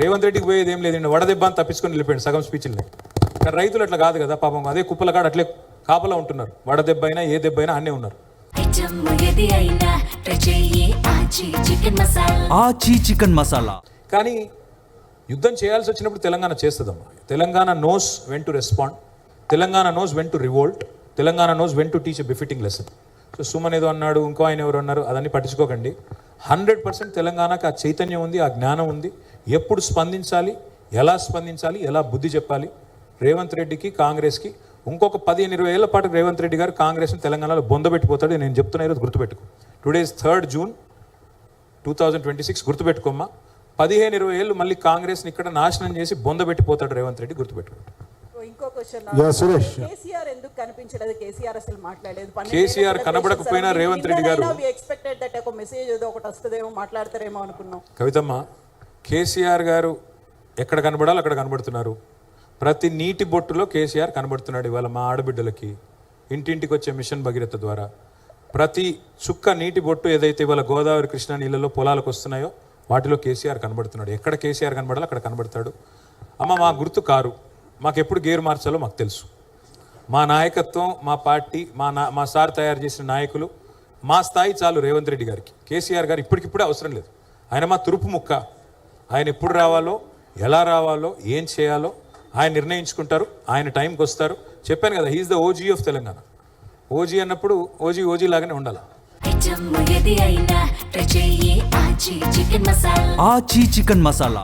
రేవంత్ రెడ్డికి పోయేది ఏం లేదండి, వడదెబ్బ అని తప్పించుకొని వెళ్ళిపోయాడు సగం స్పీచ్లనే. కానీ రైతులు అట్లా కాదు కదా పాపం, అదే కుప్పల కాడ అట్లే కాపలా ఉంటున్నారు. వడదెబ్బ అయినా ఏ దెబ్బ అయినా అన్నీ ఉన్నారు. ఆచి చికెన్ మసాలా. కానీ యుద్ధం చేయాల్సి వచ్చినప్పుడు తెలంగాణ చేస్తుందమ్మా. Telangana knows when to respond, Telangana knows when to revolt, Telangana knows when to teach a befitting lesson. So Suman ఏదో అన్నాడు, ఇంకో ఆయన ఎవరు అన్నారు, అదన్నీ పట్టించుకోకండి. 100% తెలంగాణకు ఆ చైతన్యం ఉంది, ఆ జ్ఞానం ఉంది. ఎప్పుడు స్పందించాలి, ఎలా స్పందించాలి, ఎలా బుద్ధి చెప్పాలి. రేవంత్ రెడ్డికి కాంగ్రెస్కి ఇంకొక 15-20 ఏళ్ల పాటు రేవంత్ రెడ్డి గారు కాంగ్రెస్ని తెలంగాణలో బొందబెట్టిపోతాడు. నేను చెప్తున్నా, ఈరోజు గుర్తుపెట్టుకో. Today is 3rd June 2026. గుర్తుపెట్టుకోమ్మా. 15-20 ఏళ్ళు మళ్ళీ కాంగ్రెస్ని ఇక్కడ నాశనం చేసి బొందబెట్టిపోతాడు రేవంత్ రెడ్డి, గుర్తుపెట్టుకో. ఇంకో క్వశ్చన్, కేసీఆర్ ఎందుకు కనిపించలేదు? కేసీఆర్ అసలు మాట్లాడలేదు. కేసీఆర్ కనబడకపోయినా రేవంత్ రెడ్డి గారు ఎక్స్పెక్టెడ్ దట్ ఒక మెసేజ్ ఏదో ఒకటి వస్తుందేమో, మాట్లాడతారేమో అనుకున్నాం. కవితమ్మ, కేసీఆర్ గారు ఎక్కడ కనబడాలో అక్కడ కనబడుతున్నారు. ప్రతి నీటి బొట్టులో కేసీఆర్ కనబడుతున్నాడు. ఇవాళ మా ఆడబిడ్డలకి ఇంటింటికి వచ్చే మిషన్ భగీరథ ద్వారా ప్రతి చుక్క నీటి బొట్టు ఏదైతే ఇవాళ గోదావరి కృష్ణా నీళ్ళలో పొలాలకు వస్తున్నాయో వాటిలో కేసీఆర్ కనబడుతున్నాడు. ఎక్కడ కేసీఆర్ కనబడాలో అక్కడ కనబడతాడు. అమ్మ, మా గుర్తు కారు. మాకు ఎప్పుడు గేరు మార్చాలో మాకు తెలుసు. మా నాయకత్వం, మా పార్టీ, మా సార్ తయారు చేసిన నాయకులు, మా స్థాయి చాలు రేవంత్ రెడ్డి గారికి. కేసీఆర్ గారు ఇప్పటికిప్పుడే అవసరం లేదు. ఆయన మా తురుపు ముక్క. ఆయన ఎప్పుడు రావాలో, ఎలా రావాలో, ఏం చేయాలో ఆయన నిర్ణయించుకుంటారు. ఆయన టైంకి వస్తారు. చెప్పాను కదా, he is the OG of Telangana. OG అన్నప్పుడు ఓజీ లాగానే ఉండాలి. ఆచి చికెన్ మసాలా.